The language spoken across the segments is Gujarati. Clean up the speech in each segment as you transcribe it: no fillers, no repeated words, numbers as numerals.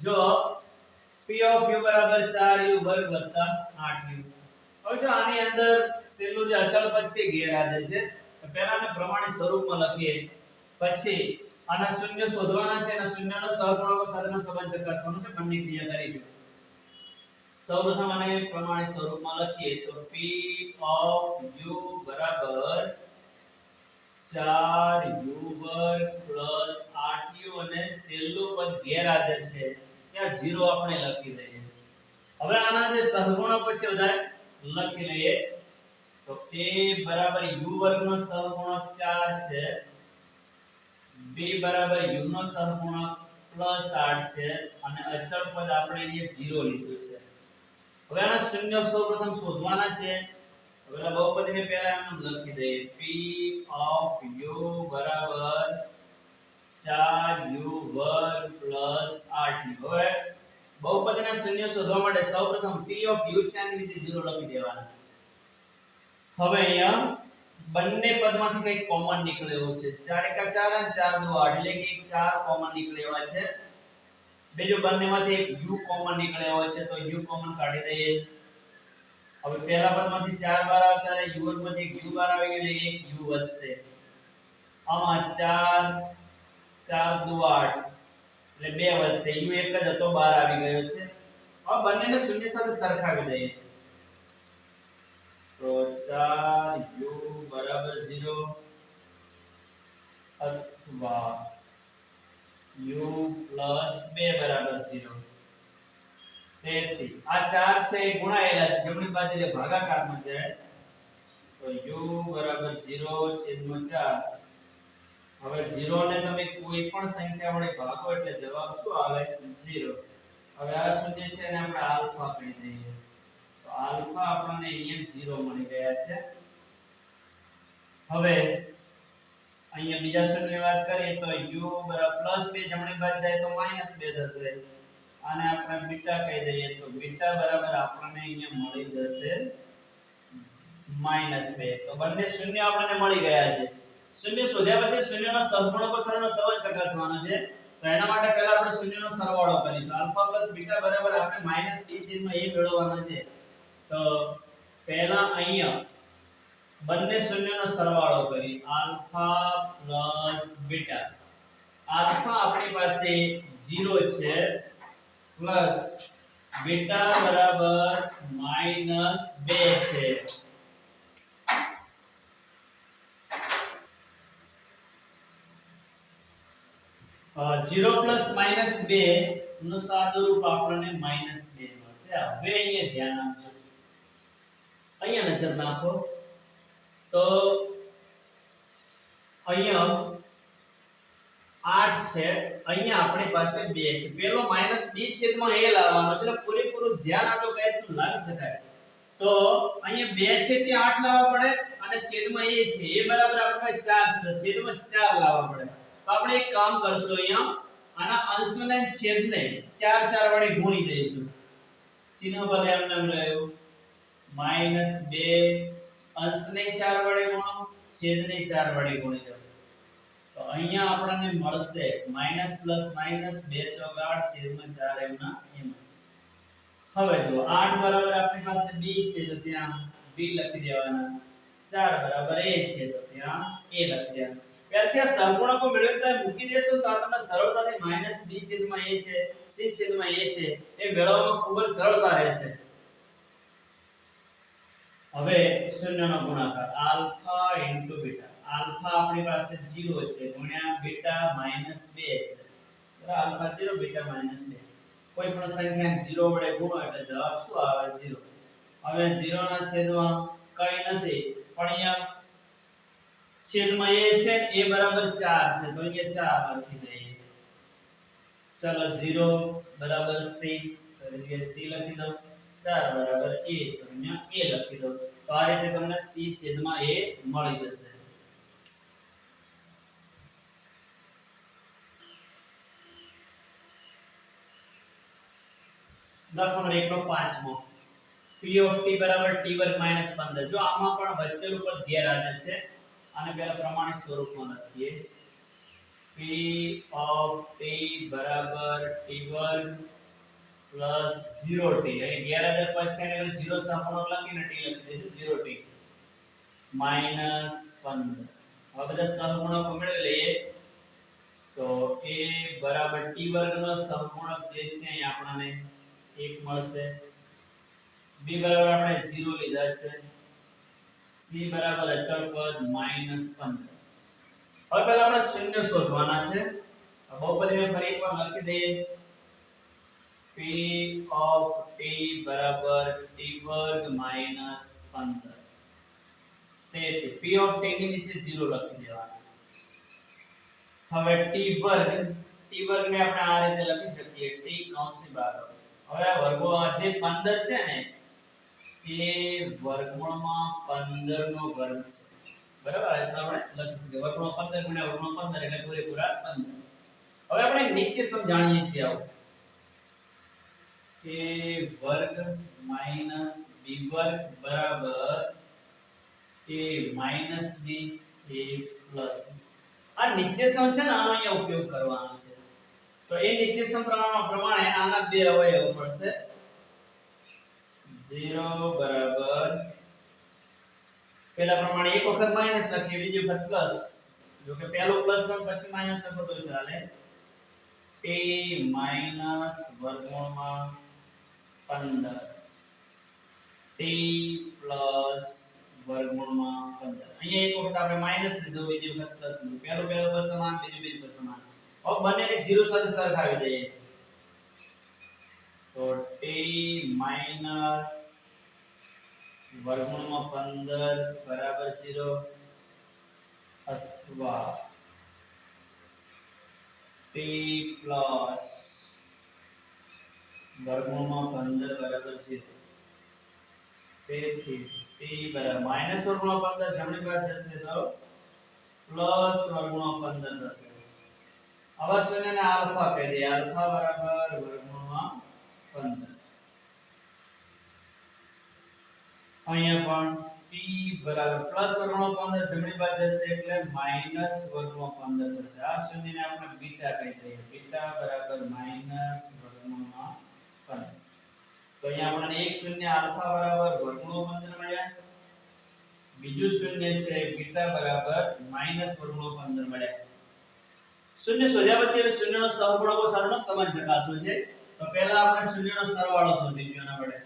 જો p of u બરાબર 4u વર્ગ વત્તા 8u. હવે જો આની અંદર છેલ્લું જે અચળ પદ છે ગેરહાજર છે, તો પહેલા અમે પ્રમાણિત સ્વરૂપમાં લખીએ, પછી આના શૂન્ય શોધવાના છે અને શૂન્યનો સહગુણકો સાથેનો સંબંધ ચકાસવાનો છે. બંને ક્રિયા કરીશું. સૌપ્રથમ આને પ્રમાણિત સ્વરૂપમાં લખીએ તો p of u બરાબર 4u વર્ગ 8u અને છેલ્લું પદ ગેરહાજર છે ત્યાં 0 આપણે લખી દઈએ. હવે આના જે સહગુણકો છે બધા લખી લઈએ. તો a બરાબર u વર્ગ નો સહગુણક 4 છે, b બરાબર u નો સહગુણક +8 છે અને અચળ પદ આપણે અહીંયા 0 લીધું છે. હવે આના શૂન્ય સૌપ્રથમ શોધવાના છે. હવે બહુપદીને પહેલા એમ લખી દઈએ p of u બરાબર 4u વર્ગ 8u. હવે બહુપદીના શૂન્ય શોધવા માટે સૌપ્રથમ p of u છે આની નીચે 0 લખી દેવાના. હવે અહીંયા બંને પદમાંથી કંઈક કોમન નીકળે એવું છે. 4 * 4 અને 4 * 8 એટલે કે 4 કોમન નીકળે એવા છે. બીજો બંનેમાંથી એક u કોમન નીકળે એવો છે, તો u કોમન કાઢી દઈએ. હવે પહેલા પદમાંથી 4 બાર આવતા રહે, u માંથી એક u બાર આવી ગયો એટલે એક u વધશે. આમાં 4 4 * 8 એટલે 2 વધશે. u એક જ હતો, બાર આવી ગયો છે. હવે બંનેને શૂન્ય સાથે સરખાવી દઈએ. તો 4u બરાબર 0 અથવા u plus 2 બરાબર 0. તેથી આ 4 છે એ ગુણાયેલા છે, જમણી બાજુએ ભાગાકારમાં છે. તો u બરાબર 0 છેદમાં 4. હવે 0 ને તમે કોઈ પણ સંખ્યા વડે ભાગો એટલે જવાબ શું આવે? 0. હવે આ શૂન્ય છે એને આપણે આલ્ફા કહી દઈએ. તો આલ્ફા આપણને અહીંયા 0 મળી ગયા છે. હવે અહીંયા બીજા શૂન્યની વાત કરીએ તો u બરાબર +2 જમણી બાજુ જાય તો -2 થશે. આને આપણે બીટા કહી દઈએ તો બીટા બરાબર આપણને અહીંયા મળી જશે -2. તો બંને શૂન્ય આપણને મળી ગયા છે. શૂન્ય શોધ્યા પછી શૂન્યનો સહગુણકો સાથેનો સંબંધ ચકાસવાનો છે. તો એના માટે પહેલા આપણે શૂન્યનો સરવાળો કરીશું. આલ્ફા + બીટા બરાબર આપણે -b/a મેળવવાનો છે. તો પહેલા અહીંયા બંને શૂન્યનો સરવાળો કરી આલ્ફા + બીટા. આલ્ફા આપણી પાસે 0 છે પ્લસ બીટા બરાબર -2 છે. 0 + -2 નું સાદું રૂપ આપણને -2 મળશે. હવે અહીંયા ધ્યાન આપજો, અહીંયા નજર નાખો તો અહીંયા 8 છે, અહીંયા આપણી પાસે 2 છે. પેલો -b/a લાવવાનો છે, એટલે પૂરેપૂરું ધ્યાન આપજો કઈ રીતનું લાવી શકાય. તો અહીંયા 2 છે ત્યાં 8 લાવવા પડે અને છેદમાં a છે, a બરાબર આપણે 4 છે, તો છેદમાં 4 લાવવા પડે. તો આપણે એક કામ કરશું, અહીંયા આના અંશને છેદને 4 4 વડે ગુણી દઈશું. ચિહ્ન ભલે એમને એમ રહ્યું. -2 અંશને 4 વડે ગુણો, છેદને 4 વડે ગુણી દો. તો અહીંયા આપણને મળશે -+- 2 * 8 છેદમાં 4 એમના એમ. હવે જો 8 બરાબર આપણી પાસે b છે તો ત્યાં b લખી દેવાના. 4 બરાબર a છે તો ત્યાં a લખી દેવાના. ત્યારથી આ સહગુણકો મેળવતા મૂકી દેશો તો આ તમને સરળતાથી -b/a છે, c/a છે એ મેળવવામાં ખૂબ જ સરળતા રહેશે. હવે શૂન્યનો ગુણાકાર આલ્ફા * બીટા. આલ્ફા આપણી પાસે 0 છે ગુણ્યા બીટા -2 છે. બરાબર, આલ્ફા 0 બીટા -2. કોઈ પણ સંખ્યાને 0 વડે ગુણો એટલે જવાબ શું આવે? 0. હવે 0 ના છેદમાં કંઈ નથી, પણ અહીંયા છેદમાં a છે, a બરાબર 4 છે તો અહીંયા 4 લખી દઈએ. ચલો 0 બરાબર c તો અહીંયા c લખી દો. 4 બરાબર a તો અહીંયા a લખી દો. તો આ રીતે તમને c/a મળી જશે. દાખલા નંબર 1 નો પાંચમો p of t બરાબર t વર્ગ - 15. જો આમાં પણ વચ્ચેનું પદ ગેરહાજર છે, આને પહેલા પ્રમાણિત સ્વરૂપમાં લખીએ. p p of t બરાબર t વર્ગ પ્લસ 0t અહીં ગેરહાજર પદ છે એટલે 0 સંપૂર્ણ લખીને t લખી દઈશું 0t માઈનસ 15 હવે બધા સહગુણકો મેળવી લઈએ તો a બરાબર t વર્ગનો સહગુણક જે છે અહીં આપણને 1 મળશે b બરાબર આપણે 0 લીધા છે c બરાબર અચળ પદ -15 હવે પહેલા આપણે શૂન્ય શોધવાના છે બહુપદીને ફરી એકવાર લખી દઈએ p of t બરાબર t વર્ગ -15 તેથી p of t ની નીચે 0 લખી દેવાના હવે t વર્ગ ને આપણે આ રીતે લખી શકીએ t કૌંસની બહાર હવે આ વર્ગો જે 15 છે ને એ વર્ગમૂળમાં 15 નો વર્ગ છે બરાબર આ રીતે આપણે લખી શકીએ વર્ગમૂળ 15 ગુણ્યા વર્ગમૂળ 15 એટલે પૂરેપૂરા 15 હવે આપણે નિત્ય સમ જાણીએ છીએ આવો a વર્ગ માઈનસ b વર્ગ બરાબર a minus b a plus આ નિત્ય સમ છે ને આનો અહીંયા ઉપયોગ કરવાનો છે તો એ નિત્ય સમ પ્રમાણે આના બે અવયવ મળશે 0 બરાબર પહેલા પ્રમાણે એક વખત માઈનસ લખીએ બીજી વખત પ્લસ જો કે પહેલો પ્લસ નો પછી માઈનસ લખો તો ચાલે t માઈનસ વર્ગમૂળમાં 15 t પ્લસ વર્ગમૂળમાં 15 અહીંયા એક વખત આપણે માઈનસ લીધો બીજી વખત પ્લસ લીધો પહેલો પર સમાન બીજું પર સમાન હવે બંનેને 0 સાથે સરખાવી દઈએ તો t માઈનસ વર્ગમૂળમાં 15 બરાબર 0 અથવા t પ્લસ વર્ગમૂળમાં 15 બરાબર 0 તેથી t બરાબર માઈનસ વર્ગમૂળમાં 15 જમણી બાજુ જશે તો પ્લસ વર્ગમૂળમાં 15 થશે આવા શૂન્યને આલ્ફા કહી દઈએ આલ્ફા બરાબર વર્ગમૂળમાં 15 અહીંયા પણ t બરાબર પ્લસ વર્ગમૂળમાં 15 જમણી બાજુ જશે એટલે માઈનસ વર્ગમૂળમાં 15 થશે આ શૂન્યને આપણે બીટા કહી દઈએ બીટા બરાબર માઈનસ વર્ગમૂળમાં 15 તો અહીંયા આપણને એક શૂન્ય આલ્ફા બરાબર વર્ગમૂળમાં 15 મળ્યા બીજું શૂન્ય છે બીટા બરાબર માઈનસ વર્ગમૂળમાં 15 મળ્યા શૂન્ય શોધ્યા પછી હવે શૂન્યનો સહગુણકો સાથેનો સંબંધ ચકાસવો છે તો પહેલા આપણે શૂન્યનો સરવાળો શોધીશું એના વડે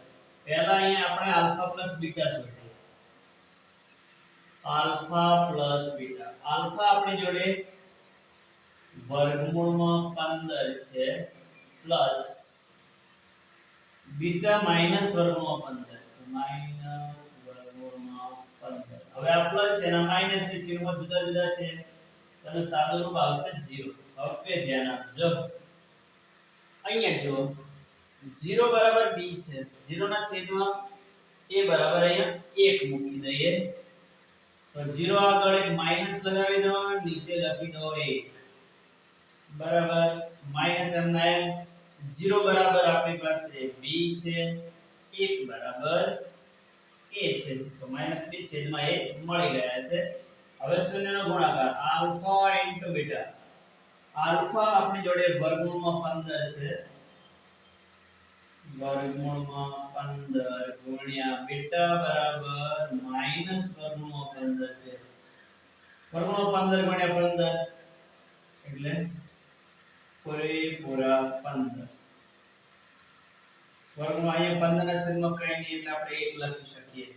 પહેલા અહીંયા આપણે આલ્ફા પ્લસ બીટા શોધીએ આલ્ફા પ્લસ બીટા આલ્ફા આપણી જોડે વર્ગમૂળમાં 15 છે પ્લસ બીટા માઈનસ વર્ગમૂળમાં 15 છે માઈનસ વર્ગમૂળમાં 15 હવે આ પ્લસ છે અને માઈનસ છે ચિહ્નો જુદા જુદા છે તો સાદું રૂપ આવશે 0 હવે ધ્યાન આપજો અહીંયા જો 0 બરાબર b છે 0 ના છેદમાં a બરાબર અહીંયા 1 મૂકી દઈએ તો 0 આગળ એક માઈનસ લગાવી દો નીચે લખી દો 1 બરાબર માઈનસ એમ ના એમ 0 બરાબર આપણી પાસે b છે 1 બરાબર a છે તો -b છેદમાં 1 મળી ગયા છે હવે શૂન્યનો ગુણાકાર આલ્ફા ઇન્ટુ બીટા આલ્ફા આપણી જોડે વર્ગમૂળમાં 15 છે વર્ગમૂળમાં 15 ગુણ્યા બીટા બરાબર માઈનસ વર્ગમૂળમાં 15 છે વર્ગમૂળમાં 15 ગુણ્યા 15 એટલે પૂરેપૂરા 15 વર્ગમાં અહીંયા 15 ના છેદમાં કઈ નહીં એટલે આપણે 1 લખી શકીએ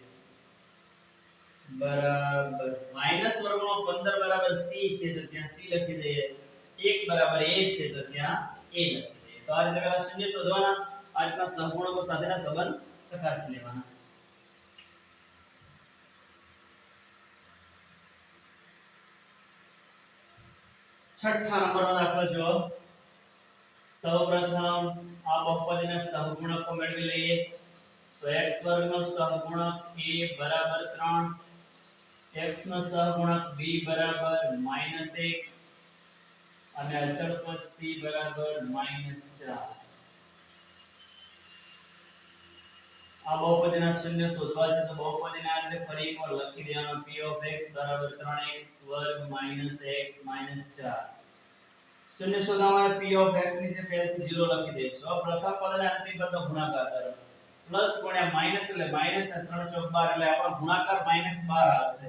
બરાબર માઈનસ વર્ગમૂળમાં 15 બરાબર c છે તો ત્યાં c લખી દઈએ 1 બરાબર a છે તો ત્યાં a લખી દઈએ તો આ રીતે પેલા શૂન્ય શોધવાના આ રીતના સંપૂર્ણકો સાથેના સંબંધ ચકાસી લેવાના છઠ્ઠા નંબરનો દાખલો જો સૌપ્રથમ આ બહુપદીના સહગુણકો મેળવી લઈએ તો x વર્ગનો સહગુણક a બરાબર 3 x નો સહગુણક b બરાબર -1 અને અચળ પદ c બરાબર -4 આ બહુપદીના શૂન્ય શોધવા છે તો બહુપદીને આ રીતે ફરી એકવાર લખી દેવાનો p of x બરાબર 3x વર્ગ -x -4 શૂન્ય શોધવા માટે p ઓફ x નીચે પહેલેથી 0 લખી દઈશું. હવે પ્રથમ પદ અને અંતિમ પદનો ગુણાકાર કરો. પ્લસ ગુણ્યા માઈનસ એટલે માઈનસ ને 3 ચોક 12 એટલે આપણો ગુણાકાર -12 આવશે.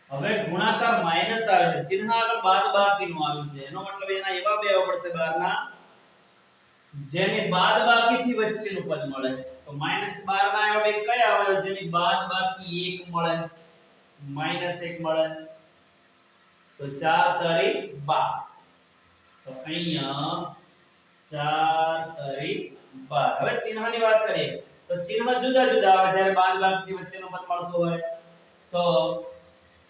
હવે ગુણાકાર માઈનસ આવે છે, ચિહ્ન આગળ બાદબાકીનું આવ્યું છે, એનો મતલબ એના એવા બે આવવા પડશે બહારના જેની બાદબાકીથી વચ્ચેનું પદ મળે. તો -12 ના એવા બે કયા આવે જેની બાદબાકી 1 મળે, -1 મળે. તો 4 તરી 12. તો અહીંયા 4 તરી 12. હવે ચિહ્નની વાત કરીએ તો ચિહ્ન જુદા જુદા આવે જ્યારે બાદબાકીથી વચ્ચેનો પદ મળતો હોય. તો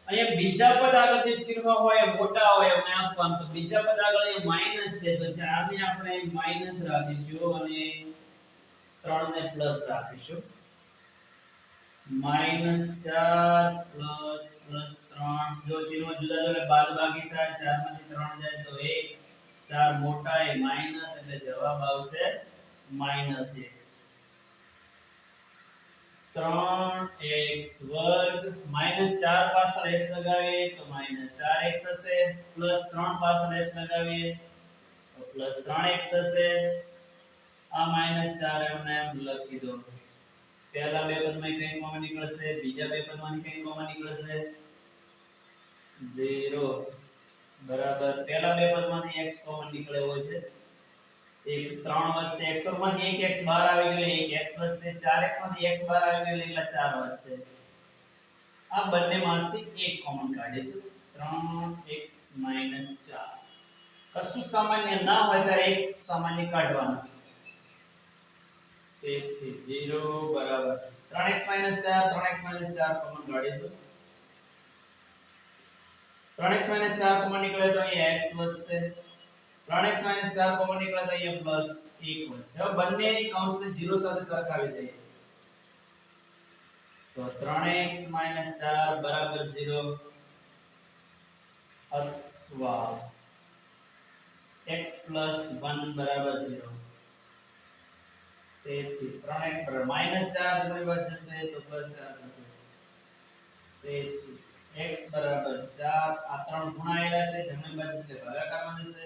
અહીંયા બીજા પદ આગળ જે ચિહ્ન હોય મોટા હોય એમને આપવાનું. તો બીજા પદ આગળ એ માઈનસ છે તો 4 ને આપણે માઈનસ રાખીશું અને 3 ને પ્લસ રાખીશું. -4 પ્લસ 3. જો ચિહ્નો જુદા જુદા બાદબાકી થાય 4 માંથી 3 જાય તો 1. 4 મોટા એ માઈનસ એટલે જવાબ આવશે -1. 3x વર્ગ -4 પાછળ x લગાવીએ તો -4x થશે, પ્લસ 3 પાછળ x લગાવીએ તો પ્લસ 3x થશે. આ -4 એમને એમ લખી દો. પહેલા બે પદમાં કઈ કોમન નીકળશે, બીજા બે પદમાંથી કઈ કોમન નીકળશે 0 બરાબર. પહેલા બે પદમાંથી x કોમન નીકળે હોય છે. 3 વધશે, x માંથી 1x બહાર આવી ગયો 1x વધશે, 4x માંથી x બહાર આવી ગયો એટલે 4 વધશે. આ બંનેમાંથી 1 કોમન કાઢીશું. 3x - 4. કશું સામાન્ય ના હોય ત્યારે 1 સામાન્ય કાઢવાનું. તેથી 0 બરાબર 3x - 4 કોમન કાઢીશું. 3x - 4 કોમન નીકળે તો અહીંયા x વધશે. 3x - 4 કોમન નીકળે તો અહીંયા પ્લસ 1 વધશે. હવે બંને કૌંસને 0 સાથે સરખાવી દઈએ. તો 3x - 4 બરાબર 0 અથવા x + 1 બરાબર 0. તેથી 3x બરાબર -4 જમણી બાજુ જશે તો +4 થશે. તેથી x બરાબર 4. આ ત્રણ ગુણાયેલા છે જમણી બાજુ એટલે ભાગાકારમાં જશે.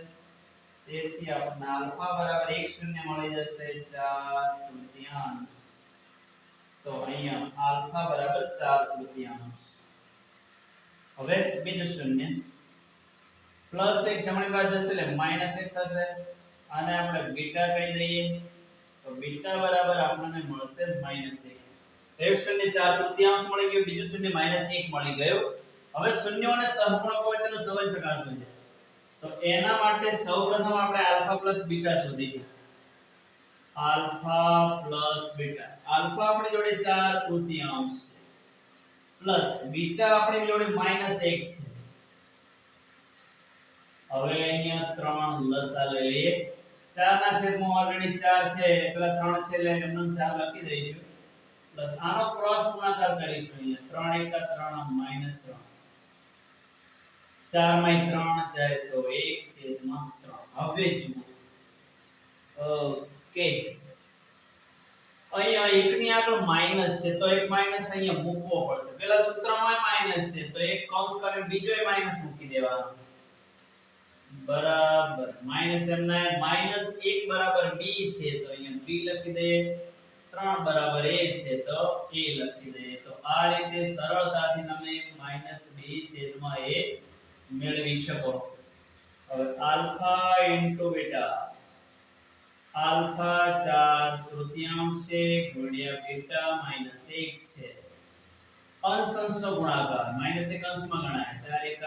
તેથી આપણને આલ્ફા બરાબર 1 0 મળી જશે 4/3. તો અહીંયા આલ્ફા બરાબર 4/3. હવે બીજું શૂન્ય +1 જમણી બાજુ જશે એટલે -1 થશે. આને આપણે બીટા કહી દઈએ તો બીટા બરાબર આપણને મળશે -1. એક શૂન્ય 4/3 મળી ગયું, બીજું શૂન્ય -1 મળી ગયું. હવે શૂન્યો અને સહગુણકો વચ્ચેનો સંબંધ ચકાસવો છે. તો એના માટે સૌપ્રથમ આપણે આલ્ફા પ્લસ બીટા શોધીએ. Alpha plus beta. આલ્ફા આપણી જોડે 4/3 છે પ્લસ બીટા આપણી જોડે -1 છે. હવે અહીંયા 3 લસા લઈએ. 4 ના છેદમાં ઓલરેડી 4 છે, પેલા 3 છે એટલે એમને 4 લખી દઈશું. પ્લસ આનો ક્રોસ ગુણાકાર કરીશું. અહીંયા 3 * 3 4 માં 3 જાય તો 1/3. હવે જુઓ ઓકે અહીંયા 1 ની આગળ માઈનસ છે તો એક માઈનસ અહીંયા મૂકવો પડશે. પેલા સૂત્રમાં માઈનસ છે તો એક કૌંસ કરીને બીજો માઈનસ મૂકી દેવાનો બરાબર. માઈનસ એમના -1 બરાબર b છે તો અહીંયા b લખી દઈએ. 3 બરાબર a છે તો a લખી દઈએ. તો આ રીતે સરળતાથી તમે -b/a મેળવી શકો. હવે આલ્ફા * બીટા. આલ્ફા 4/3 છે ગુણ્યા બીટા -1 છે. અંશ અંશનો ગુણાકાર -1 અંશમાં ગણાય 4 *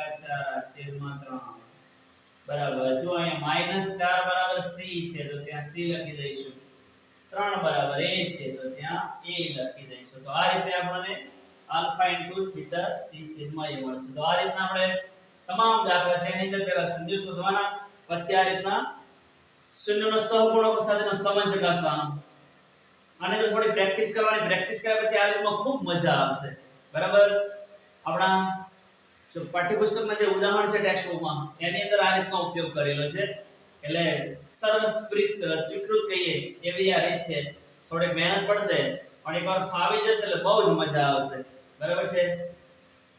4 / 3 બરાબર. જો અહીંયા -4 બરાબર c છે તો ત્યાં c લખી દઈશું. 3 બરાબર a છે તો ત્યાં a લખી દઈશું. તો આ રીતે આપણને આલ્ફા * બીટા c છેદમાં a મળશે. તો આ રીતના આપણે તમામ દાખલા છે એની અંદર પહેલા શૂન્ય શોધવાના, પછી આ રીતના શૂન્યનો સહગુણકો સાથેનો સંબંધ ચકાસવાનો. આને તો થોડી પ્રેક્ટિસ કરવાની. પ્રેક્ટિસ કર્યા પછી આ રીતમાં ખૂબ મજા આવશે. બરાબર. આપણા જો પાઠ્યપુસ્તકમાં જે ઉદાહરણ છે ટેક્સ્ટ બુકમાં એની અંદર આ રીતનો ઉપયોગ કરેલો છે. એટલે સ્વીકૃત કહીએ એવી આ રીત છે. થોડી મહેનત પડશે પણ એકવાર ફાવી જશે એટલે બહુ જ મજા આવશે. બરાબર છે.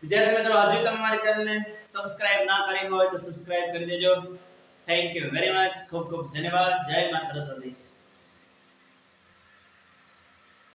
વિદ્યાર્થી મિત્રો, હજુ તમે મારી ચેનલને સબસ્ક્રાઇબ ના કરી હોય તો સબસ્ક્રાઇબ કરી દેજો. Thank you very much. ખૂબ ખૂબ ધન્યવાદ. જય મા સરસ્વતી.